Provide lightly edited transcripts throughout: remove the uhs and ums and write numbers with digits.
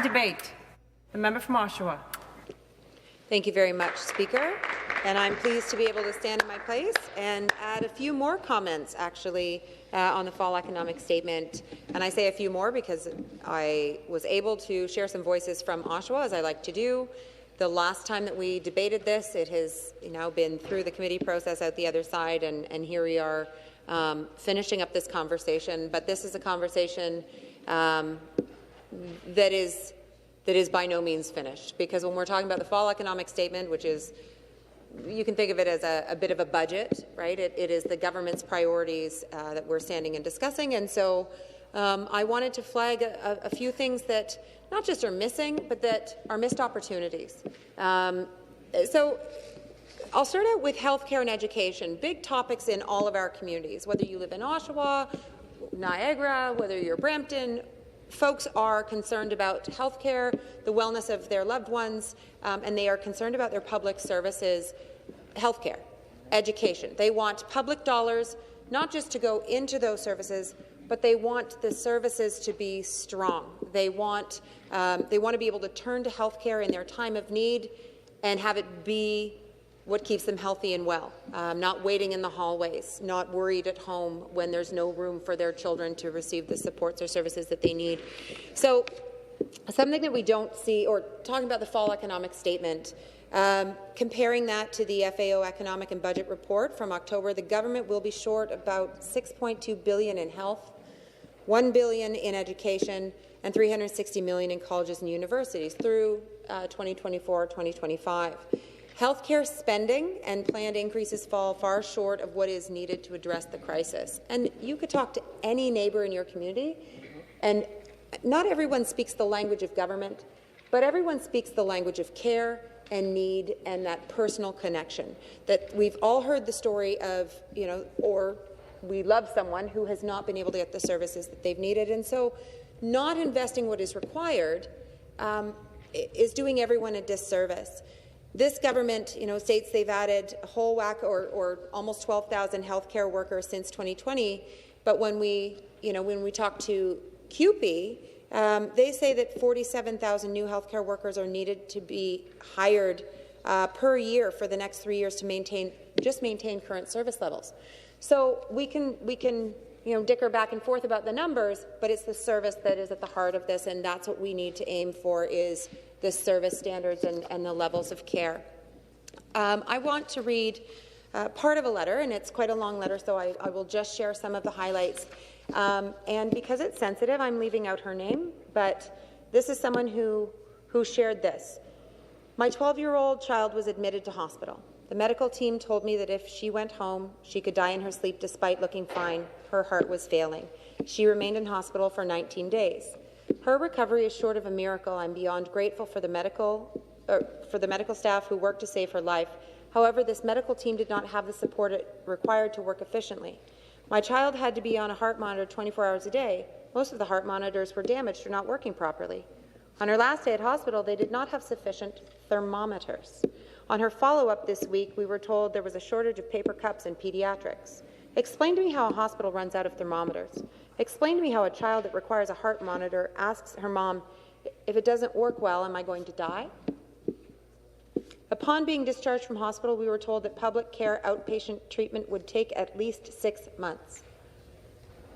Debate. The member from Oshawa. Thank you very much, Speaker. And I'm pleased to be able to stand in my place and add a few more comments, actually, on the fall economic statement. And I say a few more because I was able to share some voices from Oshawa, as I like to do. The last time that we debated this, it has now been through the committee process out the other side, and here we are finishing up this conversation. But this is a conversation that is by no means finished, because when we're talking about the fall economic statement, which is, you can think of it as a bit of a budget, right? It is the government's priorities that we're standing and discussing, and so I wanted to flag a few things that not just are missing, but that are missed opportunities. So I'll start out with healthcare and education, big topics in all of our communities, whether you live in Oshawa, Niagara, whether you're Brampton. Folks are concerned about healthcare, the wellness of their loved ones, and they are concerned about their public services, healthcare, education. They want public dollars not just to go into those services, but they want the services to be strong. They want to be able to turn to healthcare in their time of need and have it be what keeps them healthy and well, not waiting in the hallways, not worried at home when there's no room for their children to receive the supports or services that they need. So something that we don't see, or talking about the fall economic statement, comparing that to the FAO economic and budget report from October, the government will be short about $6.2 billion in health, $1 billion in education, and $360 million in colleges and universities through 2024-2025. Healthcare spending and planned increases fall far short of what is needed to address the crisis. And you could talk to any neighbour in your community, and not everyone speaks the language of government, but everyone speaks the language of care and need and that personal connection. That we've all heard the story of, or we love someone who has not been able to get the services that they've needed. And so not investing what is required is doing everyone a disservice. This government, states they've added a whole whack or almost 12,000 healthcare workers since 2020. But when we talk to CUPE, they say that 47,000 new healthcare workers are needed to be hired per year for the next 3 years to maintain current service levels. So we can dicker back and forth about the numbers, but it's the service that is at the heart of this, and that's what we need to aim for, is the service standards and the levels of care. I want to read part of a letter, and it's quite a long letter, so I will just share some of the highlights. And because it's sensitive, I'm leaving out her name, but this is someone who shared this. My 12-year-old child was admitted to hospital. The medical team told me that if she went home, she could die in her sleep despite looking fine. Her heart was failing. She remained in hospital for 19 days. Her recovery is short of a miracle. I'm beyond grateful for the medical staff who worked to save her life. However, this medical team did not have the support it required to work efficiently. My child had to be on a heart monitor 24 hours a day. Most of the heart monitors were damaged or not working properly. On her last day at hospital, they did not have sufficient thermometers. On her follow-up this week, we were told there was a shortage of paper cups in pediatrics. Explain to me how a hospital runs out of thermometers. Explain to me how a child that requires a heart monitor asks her mom, if it doesn't work well, am I going to die? Upon being discharged from hospital, we were told that public care outpatient treatment would take at least 6 months.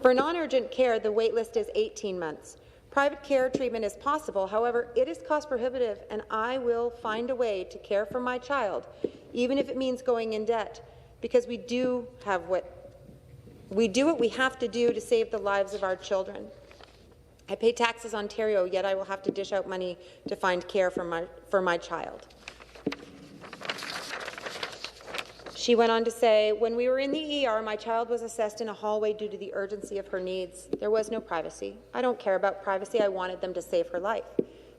For non-urgent care, the wait list is 18 months. Private care treatment is possible, however, it is cost prohibitive, and I will find a way to care for my child, even if it means going in debt, because we do what we have to do to save the lives of our children. I pay taxes in Ontario, yet I will have to dish out money to find care for my child. She went on to say, when we were in the ER, my child was assessed in a hallway due to the urgency of her needs. There was no privacy. I don't care about privacy. I wanted them to save her life.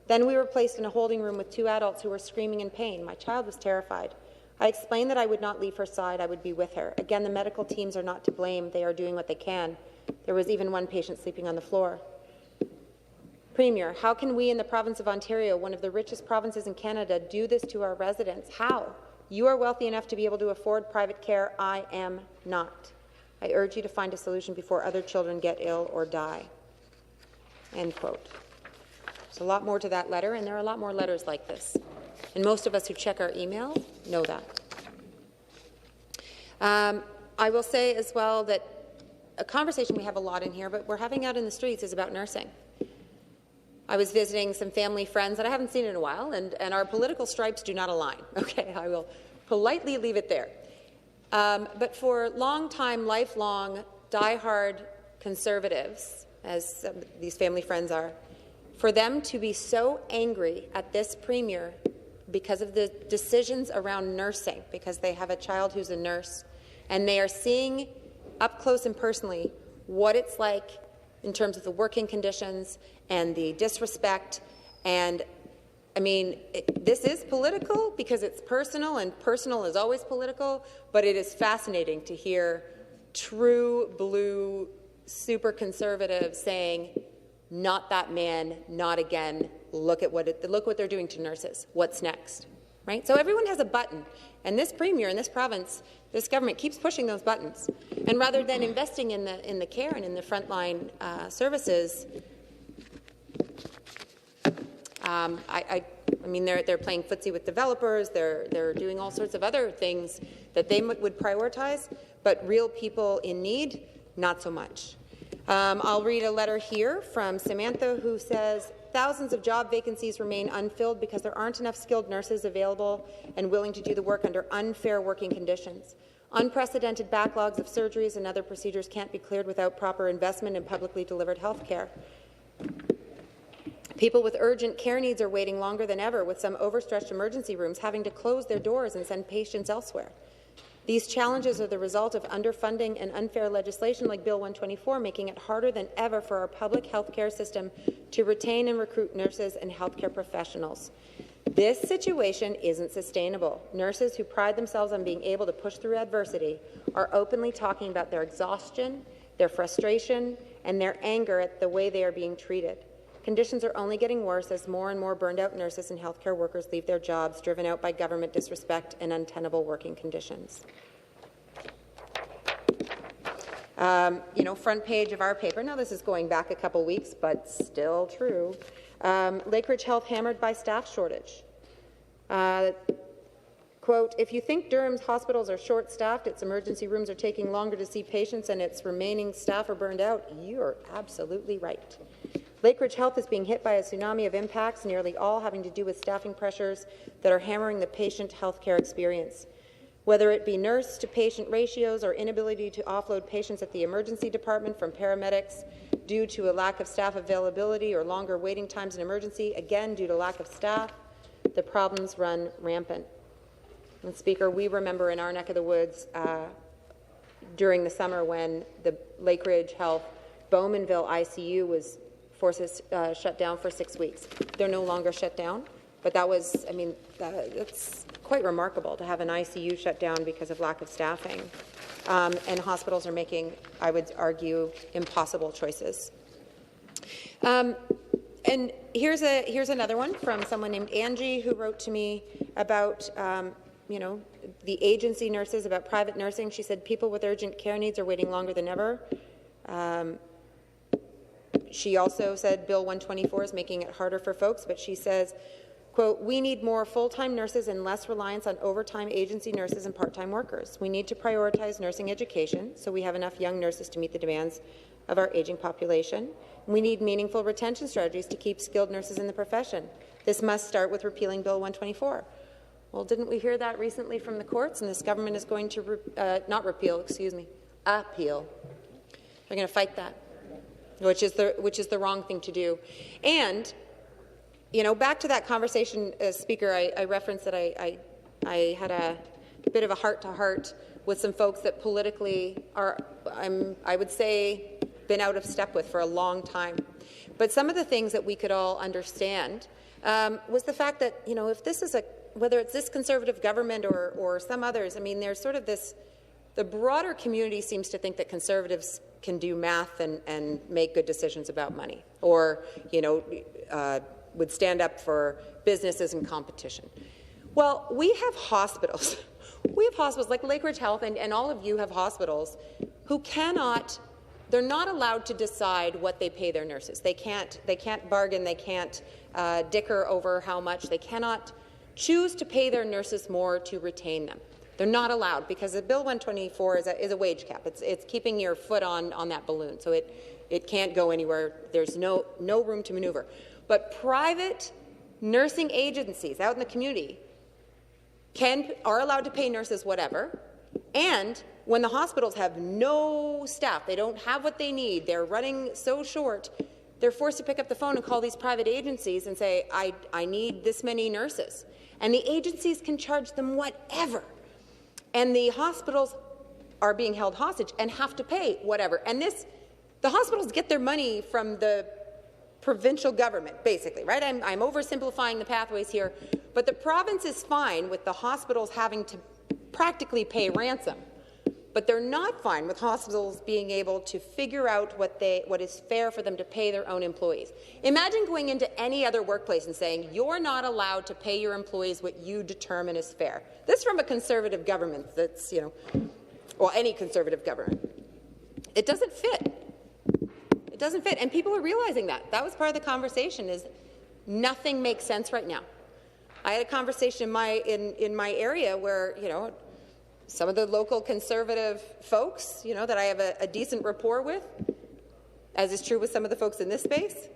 Then we were placed in a holding room with 2 adults who were screaming in pain. My child was terrified. I explained that I would not leave her side. I would be with her. Again, the medical teams are not to blame. They are doing what they can. There was even one patient sleeping on the floor. Premier, how can we in the province of Ontario, one of the richest provinces in Canada, do this to our residents? How? You are wealthy enough to be able to afford private care. I am not. I urge you to find a solution before other children get ill or die." End quote. There's a lot more to that letter, and there are a lot more letters like this. And most of us who check our email know that. I will say as well that a conversation we have a lot in here, but we're having out in the streets, is about nursing. I was visiting some family friends that I haven't seen in a while, and our political stripes do not align. Okay, I will politely leave it there. But for long-time, lifelong, die-hard conservatives, as these family friends are, for them to be so angry at this Premier because of the decisions around nursing, because they have a child who's a nurse, and they are seeing up close and personally what it's like in terms of the working conditions and the disrespect. And I mean, this is political because it's personal, and personal is always political, but it is fascinating to hear true blue super conservatives saying, not that man, not again, look what they're doing to nurses. What's next? Right? So everyone has a button, and this Premier in this province, this government keeps pushing those buttons. And rather than investing in the care and in the frontline services, I mean, they're playing footsie with developers. They're doing all sorts of other things that they would prioritize, but real people in need, not so much. I'll read a letter here from Samantha, who says, thousands of job vacancies remain unfilled because there aren't enough skilled nurses available and willing to do the work under unfair working conditions. Unprecedented backlogs of surgeries and other procedures can't be cleared without proper investment in publicly delivered health care. People with urgent care needs are waiting longer than ever, with some overstretched emergency rooms having to close their doors and send patients elsewhere. These challenges are the result of underfunding and unfair legislation like Bill 124, making it harder than ever for our public health care system to retain and recruit nurses and healthcare professionals. This situation isn't sustainable. Nurses who pride themselves on being able to push through adversity are openly talking about their exhaustion, their frustration, and their anger at the way they are being treated. Conditions are only getting worse as more and more burned-out nurses and healthcare workers leave their jobs, driven out by government disrespect and untenable working conditions. Front page of our paper. Now, this is going back a couple weeks, but still true. Lakeridge Health hammered by staff shortage. Quote, if you think Durham's hospitals are short-staffed, its emergency rooms are taking longer to see patients, and its remaining staff are burned out, you're absolutely right. Lakeridge Health is being hit by a tsunami of impacts, nearly all having to do with staffing pressures that are hammering the patient health care experience. Whether it be nurse-to-patient ratios or inability to offload patients at the emergency department from paramedics due to a lack of staff availability or longer waiting times in emergency, again due to lack of staff, the problems run rampant. And Speaker, we remember in our neck of the woods during the summer when the Lakeridge Health Bowmanville ICU was forced shut down for 6 weeks. They're no longer shut down, but that was, I mean, that's quite remarkable to have an ICU shut down because of lack of staffing. And hospitals are making, I would argue, impossible choices. And here's another one from someone named Angie, who wrote to me about the agency nurses, about private nursing. She said people with urgent care needs are waiting longer than ever. She also said Bill 124 is making it harder for folks, but she says, quote, we need more full-time nurses and less reliance on overtime agency nurses and part-time workers. We need to prioritize nursing education so we have enough young nurses to meet the demands of our aging population. We need meaningful retention strategies to keep skilled nurses in the profession. This must start with repealing Bill 124. Well, didn't we hear that recently from the courts? And this government is going to appeal. They're going to fight that, which is the wrong thing to do. And back to that conversation, Speaker, I referenced that I had a bit of a heart-to-heart with some folks that politically I would say, been out of step with for a long time. But some of the things that we could all understand was the fact that, if this is whether it's this Conservative government or some others, I mean, there's sort of this, the broader community seems to think that Conservatives can do math and make good decisions about money, or, would stand up for businesses and competition. Well, we have hospitals. We have hospitals like Lakeridge Health, and all of you have hospitals who cannot they're not allowed to decide what they pay their nurses. They can't bargain. They can't dicker over how much. They cannot choose to pay their nurses more to retain them. They're not allowed because the Bill 124 is a wage cap. It's keeping your foot on that balloon, so it can't go anywhere. There's no room to maneuver. But private nursing agencies out in the community are allowed to pay nurses whatever, and when the hospitals have no staff, they don't have what they need, they're running so short, they're forced to pick up the phone and call these private agencies and say, I need this many nurses. And the agencies can charge them whatever. And the hospitals are being held hostage and have to pay whatever. And the hospitals get their money from the provincial government, basically, right? I'm oversimplifying the pathways here, but the province is fine with the hospitals having to practically pay ransom. But they're not fine with hospitals being able to figure out what is fair for them to pay their own employees. Imagine going into any other workplace and saying, you're not allowed to pay your employees what you determine is fair. This is from a Conservative government that's, well, any Conservative government. It doesn't fit. It doesn't fit, and people are realizing that. That was part of the conversation, is nothing makes sense right now. I had a conversation in my area where, some of the local Conservative folks, that I have a decent rapport with, as is true with some of the folks in this space,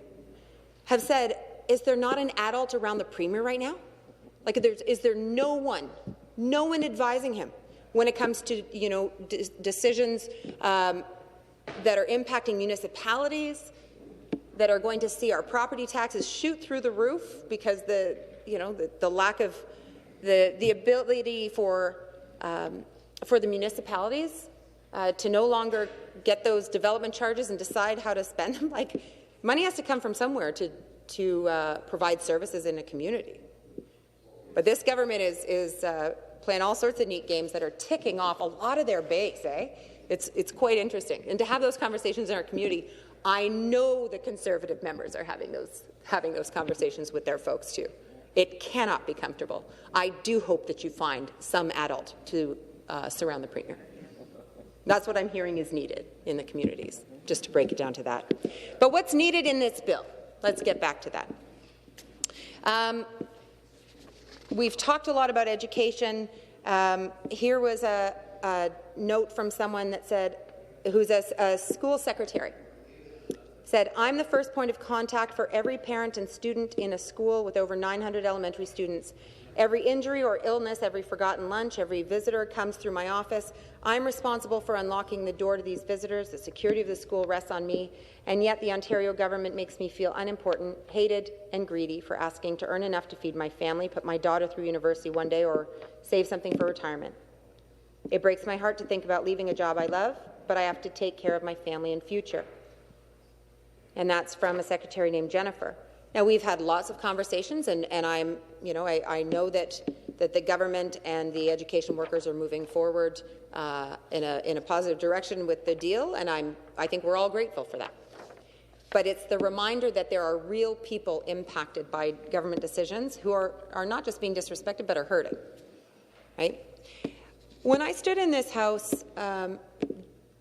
have said, is there not an adult around the Premier right now? Like, is there no one advising him when it comes to, decisions that are impacting municipalities, that are going to see our property taxes shoot through the roof because the lack of the ability for the municipalities to no longer get those development charges and decide how to spend them. Like, money has to come from somewhere to provide services in a community. But this government is playing all sorts of neat games that are ticking off a lot of their base, eh? It's quite interesting. And to have those conversations in our community, I know the Conservative members are having those conversations with their folks too. It cannot be comfortable. I do hope that you find some adult to surround the Premier. That's what I'm hearing is needed in the communities, just to break it down to that. But what's needed in this bill? Let's get back to that. We've talked a lot about education. Here was a note from someone that said, who's a school secretary, said, I'm the first point of contact for every parent and student in a school with over 900 elementary students. Every injury or illness, every forgotten lunch, every visitor comes through my office. I'm responsible for unlocking the door to these visitors. The security of the school rests on me, and yet the Ontario government makes me feel unimportant, hated, and greedy for asking to earn enough to feed my family, put my daughter through university one day, or save something for retirement. It breaks my heart to think about leaving a job I love, but I have to take care of my family and future. And that's from a secretary named Jennifer. Now, we've had lots of conversations, and I know that the government and the education workers are moving forward in a positive direction with the deal, and I think we're all grateful for that. But it's the reminder that there are real people impacted by government decisions who are not just being disrespected, but are hurting, right? When I stood in this House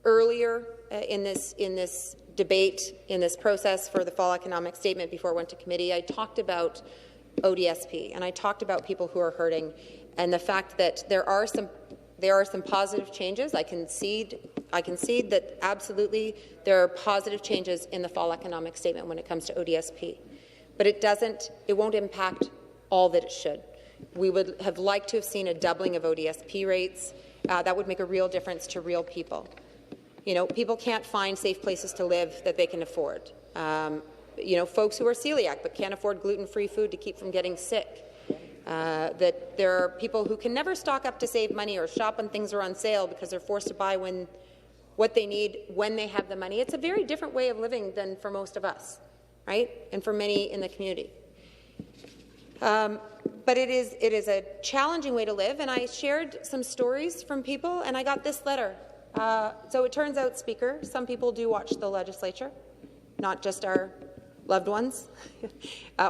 earlier in this debate, in this process for the fall economic statement before it went to committee, I talked about ODSP, and I talked about people who are hurting, and the fact that there are some positive changes. I concede that absolutely there are positive changes in the fall economic statement when it comes to ODSP, but it won't impact all that it should. We would have liked to have seen a doubling of ODSP rates. That would make a real difference to real people. People can't find safe places to live that they can afford. Folks who are celiac but can't afford gluten-free food to keep from getting sick. That there are people who can never stock up to save money or shop when things are on sale because they're forced to buy what they need when they have the money. It's a very different way of living than for most of us, right? And for many in the community. But it is a challenging way to live, and I shared some stories from people, and I got this letter. So it turns out, Speaker, some people do watch the legislature, not just our loved ones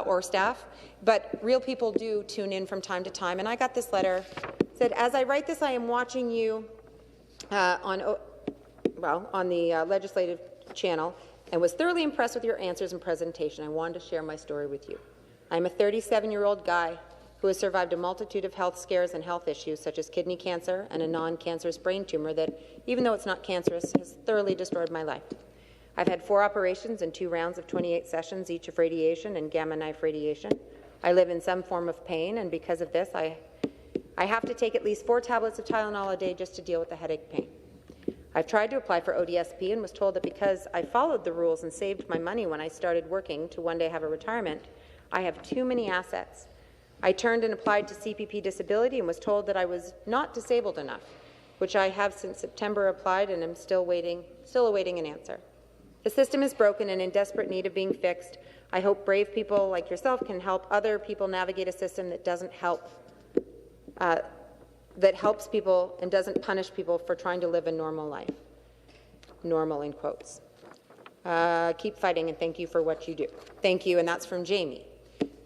or staff, but real people do tune in from time to time. And I got this letter. It said, as I write this, I am watching you on the legislative channel and was thoroughly impressed with your answers and presentation. I wanted to share my story with you. I'm a 37-year-old guy who has survived a multitude of health scares and health issues such as kidney cancer and a non-cancerous brain tumor that, even though it's not cancerous, has thoroughly destroyed my life. I've had 4 operations and 2 rounds of 28 sessions, each of radiation and gamma knife radiation. I live in some form of pain, and because of this, I have to take at least 4 tablets of Tylenol a day just to deal with the headache pain. I've tried to apply for ODSP and was told that because I followed the rules and saved my money when I started working to one day have a retirement, I have too many assets. I turned and applied to CPP disability and was told that I was not disabled enough, which I have since September applied and am still awaiting an answer. The system is broken and in desperate need of being fixed. I hope brave people like yourself can help other people navigate a system that doesn't help, that helps people and doesn't punish people for trying to live a normal life. Normal in quotes. Keep fighting and thank you for what you do. Thank you, and that's from Jamie.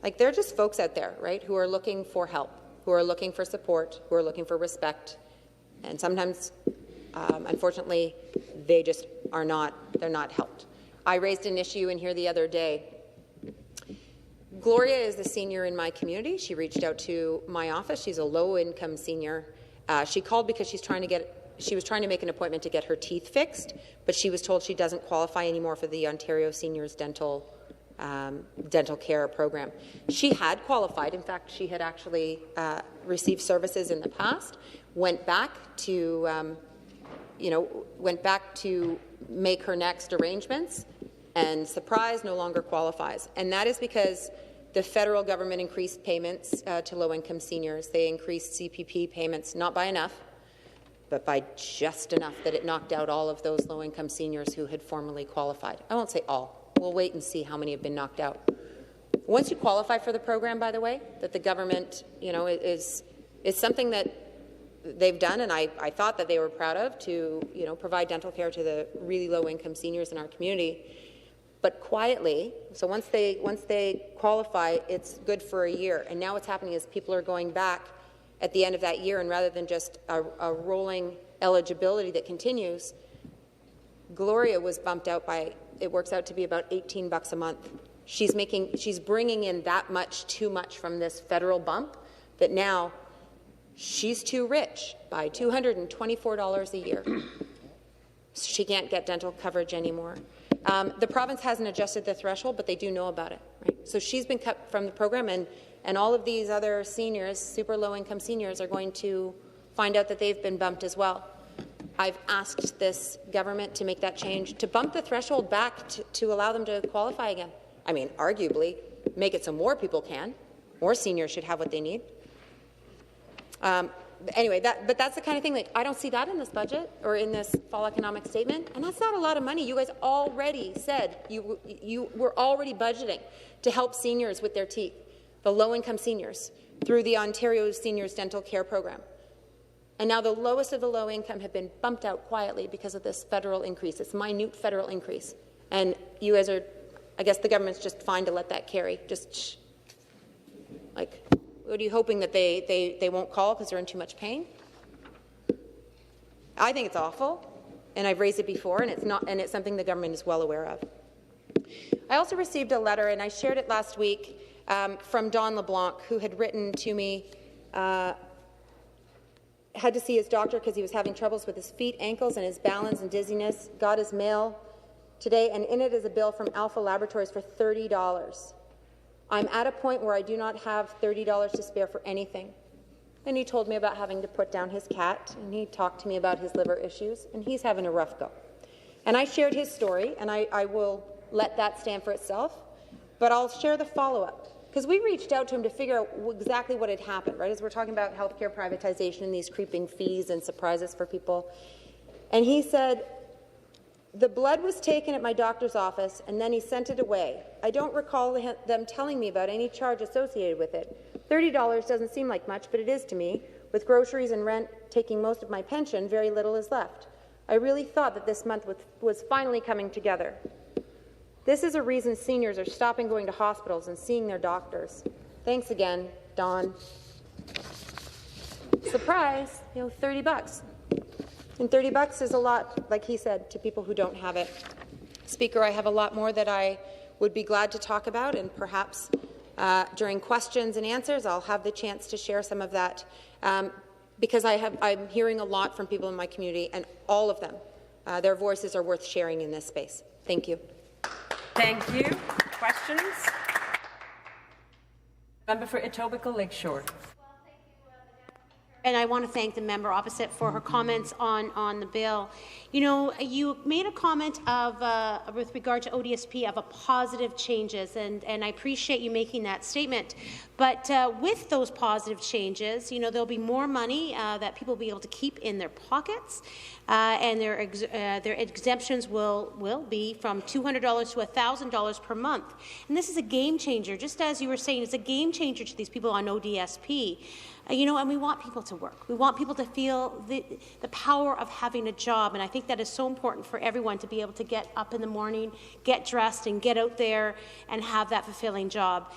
Like, there are just folks out there, right, who are looking for help, who are looking for support, who are looking for respect, and sometimes, unfortunately, they just are not, they're not helped. I raised an issue in here the other day. Gloria is the senior in my community. She reached out to my office. She's a low-income senior. She called because she was trying to make an appointment to get her teeth fixed, but she was told she doesn't qualify anymore for the Ontario Seniors Dental Care Program. She had qualified. In fact, she had actually received services in the past. Went back to, make her next arrangements, and surprise, no longer qualifies. And that is because the federal government increased payments to low-income seniors. They increased CPP payments, not by enough, but by just enough that it knocked out all of those low-income seniors who had formerly qualified. I won't say all. We'll wait and see how many have been knocked out. Once you qualify for the program, by the way, that the government, is something that they've done, and I thought that they were proud of, to provide dental care to the really low-income seniors in our community. But quietly, so once they qualify, it's good for a year. And now what's happening is people are going back at the end of that year, and rather than just a rolling eligibility that continues, Gloria was bumped out by, it works out to be about $18 a month. She's bringing in that much too much from this federal bump that now she's too rich by $224 a year. So she can't get dental coverage anymore. The province hasn't adjusted the threshold, but they do know about it. Right? So she's been cut from the program, and all of these other seniors, super low-income seniors, are going to find out that they've been bumped as well. I've asked this government to make that change, to bump the threshold back to allow them to qualify again. I mean, arguably, make it so more people can. More seniors should have what they need. Anyway, but that's the kind of thing that I don't see that in this budget or in this fall economic statement, and that's not a lot of money. You guys already said you were already budgeting to help seniors with their teeth, the low-income seniors, through the Ontario Seniors Dental Care Program. And now the lowest of the low income have been bumped out quietly because of this federal increase, this minute federal increase. And you guys are, I guess the government's just fine to let that carry. Just, like, what are you hoping that they won't call because they're in too much pain? I think it's awful, and I've raised it before, and it's something the government is well aware of. I also received a letter, and I shared it last week, from Don LeBlanc, who had written to me, had to see his doctor because he was having troubles with his feet, ankles, and his balance and dizziness. Got his mail today, and in it is a bill from Alpha Laboratories for $30. I'm at a point where I do not have $30 to spare for anything. And he told me about having to put down his cat, and he talked to me about his liver issues, and he's having a rough go. And I shared his story, and I will let that stand for itself, but I'll share the follow-up. Because we reached out to him to figure out exactly what had happened, right, as we're talking about healthcare privatization and these creeping fees and surprises for people. And he said, the blood was taken at my doctor's office, and then he sent it away. I don't recall them telling me about any charge associated with it. $30 doesn't seem like much, but it is to me. With groceries and rent taking most of my pension, very little is left. I really thought that this month was finally coming together. This is a reason seniors are stopping going to hospitals and seeing their doctors. Thanks again, Don. Surprise, $30. And $30 is a lot, like he said, to people who don't have it. Speaker, I have a lot more that I would be glad to talk about, and perhaps during questions and answers I'll have the chance to share some of that, because I'm hearing a lot from people in my community, and all of them, their voices are worth sharing in this space. Thank you. Thank you. Questions? Member for Etobicoke Lakeshore. And I want to thank the member opposite for her comments on the bill. You know, you made a comment of, with regard to ODSP, of a positive changes, and I appreciate you making that statement. But with those positive changes, you know, there'll be more money that people will be able to keep in their pockets, and their exemptions will be from $200 to $1,000 per month. And this is a game changer. Just as you were saying, it's a game changer to these people on ODSP. You know, and we want people to work. We want people to feel the power of having a job, and I think that is so important for everyone to be able to get up in the morning, get dressed, and get out there and have that fulfilling job.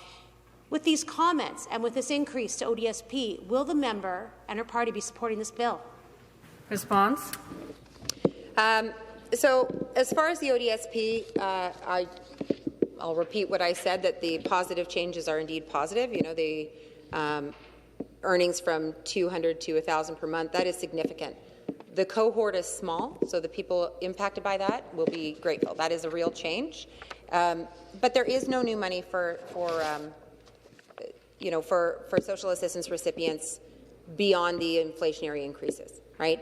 With these comments and with this increase to ODSP, will the member and her party be supporting this bill? Response. So, as far as the ODSP, I'll repeat what I said, that the positive changes are indeed positive. You know, the earnings from $200 to $1,000 per month, that is significant. The cohort is small, so the people impacted by that will be grateful. That is a real change. But there is no new money for social assistance recipients beyond the inflationary increases, right?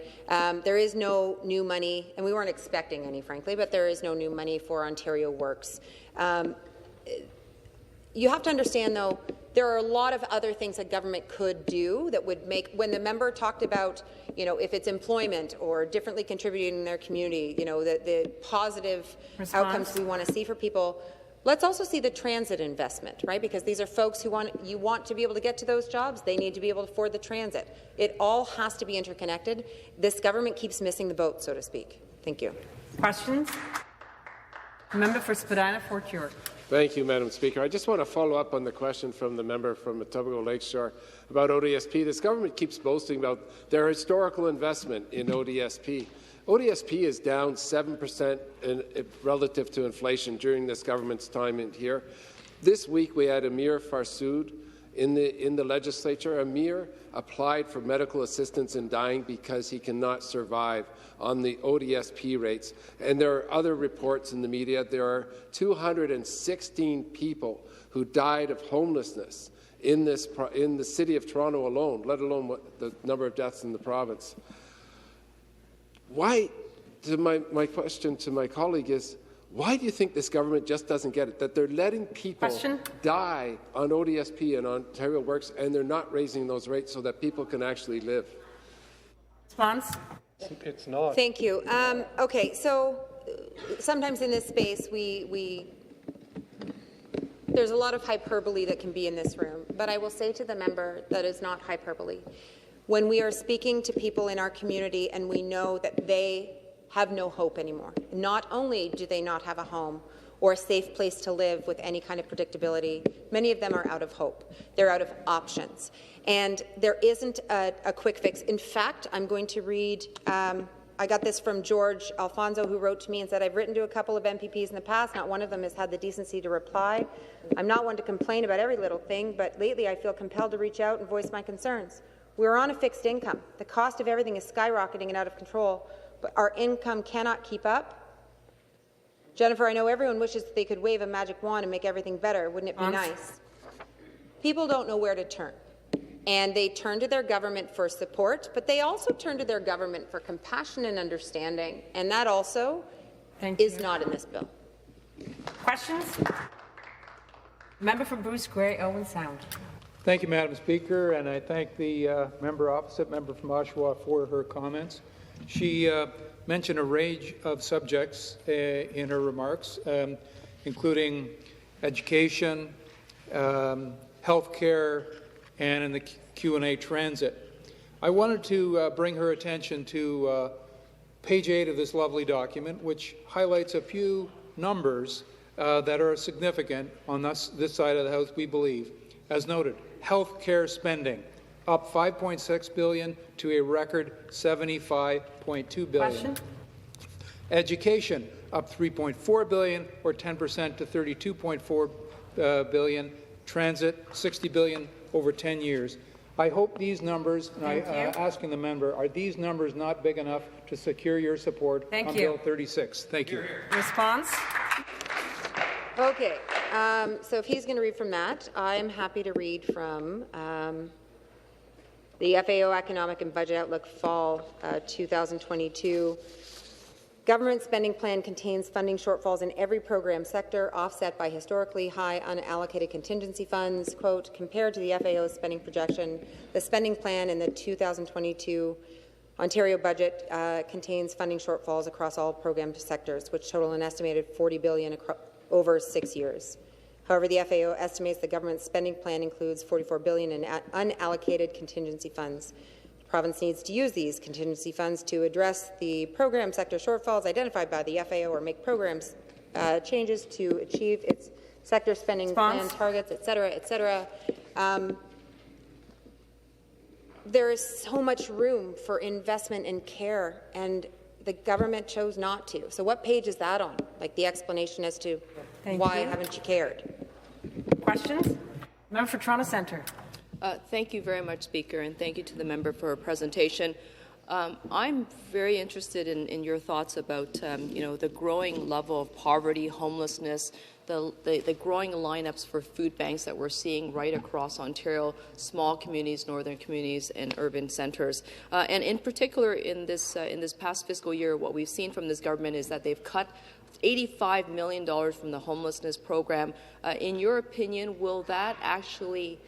There is no new money, and we weren't expecting any, frankly, but there is no new money for Ontario Works. You have to understand, though, there are a lot of other things that government could do that would make, when the member talked about, you know, if it's employment or differently contributing in their community, you know, the positive outcomes we want to see for people, let's also see the transit investment, right? Because these are folks who you want to be able to get to those jobs. They need to be able to afford the transit. It all has to be interconnected. This government keeps missing the boat, so to speak. Thank you. Questions? Member for Spadina, Fort York. Thank you, Madam Speaker. I just want to follow up on the question from the member from Etobicoke Lakeshore about ODSP. This government keeps boasting about their historical investment in ODSP. ODSP is down 7% relative to inflation during this government's time in here. This week we had Amir Farsood in the legislature. Amir applied for medical assistance in dying because he cannot survive on the ODSP rates. And there are other reports in the media. There are 216 people who died of homelessness in the city of Toronto alone, let alone the number of deaths in the province. Why? My question to my colleague is, why do you think this government just doesn't get it, that they're letting people die on ODSP and Ontario Works, and they're not raising those rates so that people can actually live? Response. It's not. Thank you. Okay, so sometimes in this space there's a lot of hyperbole that can be in this room, but I will say to the member that is not hyperbole. When we are speaking to people in our community and we know that they have no hope anymore, not only do they not have a home or a safe place to live with any kind of predictability, many of them are out of hope. They're out of options. And there isn't a quick fix. In fact, I'm going to read, I got this from George Alfonso, who wrote to me and said, I've written to a couple of MPPs in the past. Not one of them has had the decency to reply. I'm not one to complain about every little thing, but lately I feel compelled to reach out and voice my concerns. We're on a fixed income. The cost of everything is skyrocketing and out of control, but our income cannot keep up. Jennifer, I know everyone wishes that they could wave a magic wand and make everything better. Wouldn't it be nice? People don't know where to turn. And they turn to their government for support, but they also turn to their government for compassion and understanding. And that also is not in this bill. Questions? Member for Bruce Grey, Owen Sound. Thank you, Madam Speaker, and I thank the member opposite, member from Oshawa, for her comments. She mentioned a range of subjects in her remarks, including education, health care, and in the Q&A transit. I wanted to bring her attention to page 8 of this lovely document, which highlights a few numbers that are significant on this side of the House, we believe. As noted, health care spending up $5.6 billion to a record $75.2 billion. Question? Education, up $3.4 billion, or 10% to $32.4 billion. Transit, $60 billion over 10 years. I hope these numbers, and asking the member, are these numbers not big enough to secure your support on Bill 36? Thank you. Response? Okay, so if he's going to read from that, I'm happy to read from the FAO Economic and Budget Outlook Fall 2022. Government spending plan contains funding shortfalls in every program sector, offset by historically high unallocated contingency funds. Quote, compared to the FAO's spending projection, the spending plan in the 2022 Ontario budget contains funding shortfalls across all program sectors, which total an estimated $40 billion over 6 years. However, the FAO estimates the government's spending plan includes $44 billion in unallocated contingency funds. The province needs to use these contingency funds to address the program sector shortfalls identified by the FAO or make programs changes to achieve its sector spending plan targets, et cetera, et cetera. There is so much room for investment in care, and the government chose not to. So what page is that on? Like the explanation as to why haven't you cared? Questions? Member for Toronto Centre. Thank you very much, Speaker, and thank you to the member for her presentation. I'm very interested in your thoughts about the growing level of poverty, homelessness, the growing lineups for food banks that we're seeing right across Ontario, small communities, northern communities, and urban centres. And in particular, in this past fiscal year, what we've seen from this government is that they've cut $85 million from the homelessness program. In your opinion, will that actually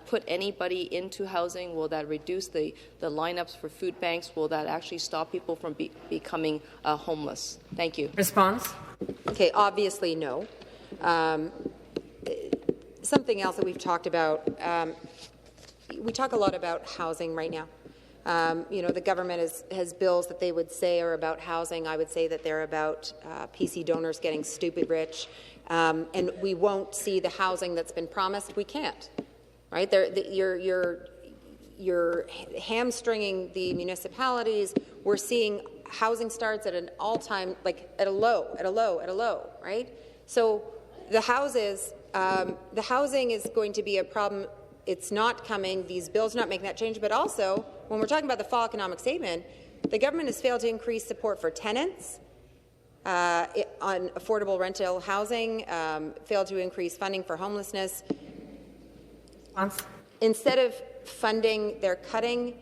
put anybody into housing? Will that reduce the lineups for food banks? Will that actually stop people from becoming homeless? Thank you. Response? Okay, obviously no. Something else that we've talked about, we talk a lot about housing right now. The government has bills that they would say are about housing. I would say that they're about PC donors getting stupid rich, and we won't see the housing that's been promised. We can't. Right? You're hamstringing the municipalities. We're seeing housing starts at an all-time, like at a low, right? So the housing is going to be a problem. It's not coming. These bills are not making that change. But also, when we're talking about the fall economic statement, the government has failed to increase support for tenants on affordable rental housing, failed to increase funding for homelessness. Instead of funding, they're cutting,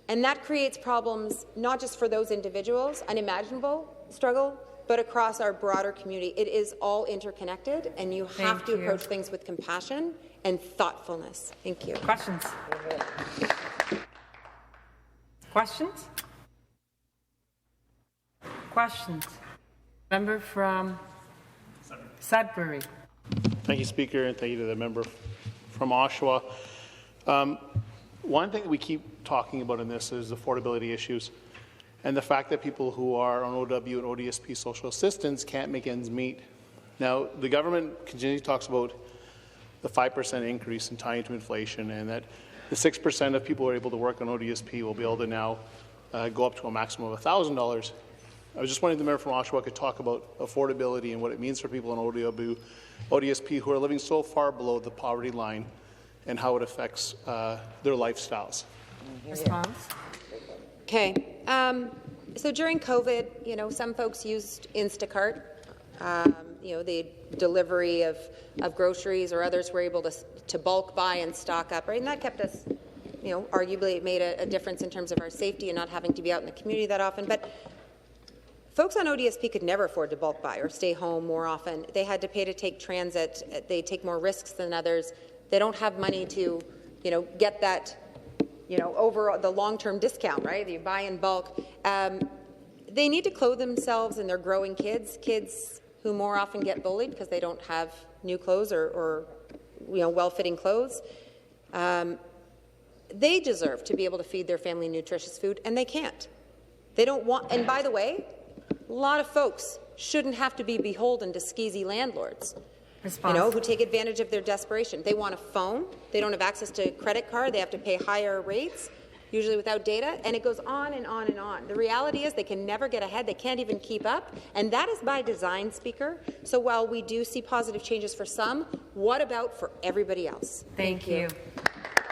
and that creates problems not just for those individuals, unimaginable struggle, but across our broader community. It is all interconnected, and you have to approach things with compassion and thoughtfulness. Thank you. Questions? Questions? Questions? Member from Sudbury. Thank you, Speaker, and thank you to the member from Oshawa. One thing that we keep talking about in this is affordability issues and the fact that people who are on OW and ODSP social assistance can't make ends meet. Now, the government continually talks about the 5% increase in tying to inflation, and that the 6% of people who are able to work on ODSP will be able to now go up to a maximum of $1,000. I was just wondering if the member from Oshawa could talk about affordability and what it means for people on ODSP who are living so far below the poverty line and how it affects their lifestyles. Response? Okay. So during COVID, some folks used Instacart. The delivery of groceries, or others were able to bulk buy and stock up, right? And that kept us, arguably it made a difference in terms of our safety and not having to be out in the community that often. But folks on ODSP could never afford to bulk buy or stay home more often. They had to pay to take transit. They take more risks than others. They don't have money to, get that, over the long-term discount, right? You buy in bulk. They need to clothe themselves and their growing kids who more often get bullied because they don't have new clothes or well-fitting clothes. They deserve to be able to feed their family nutritious food, and they can't. They don't want, and by the way, a lot of folks shouldn't have to be beholden to skeezy landlords, who take advantage of their desperation. They want a phone. They don't have access to a credit card. They have to pay higher rates. usually without data, and it goes on and on and on. The reality is they can never get ahead. They can't even keep up, and that is by design, Speaker. So while we do see positive changes for some, what about for everybody else? Thank you.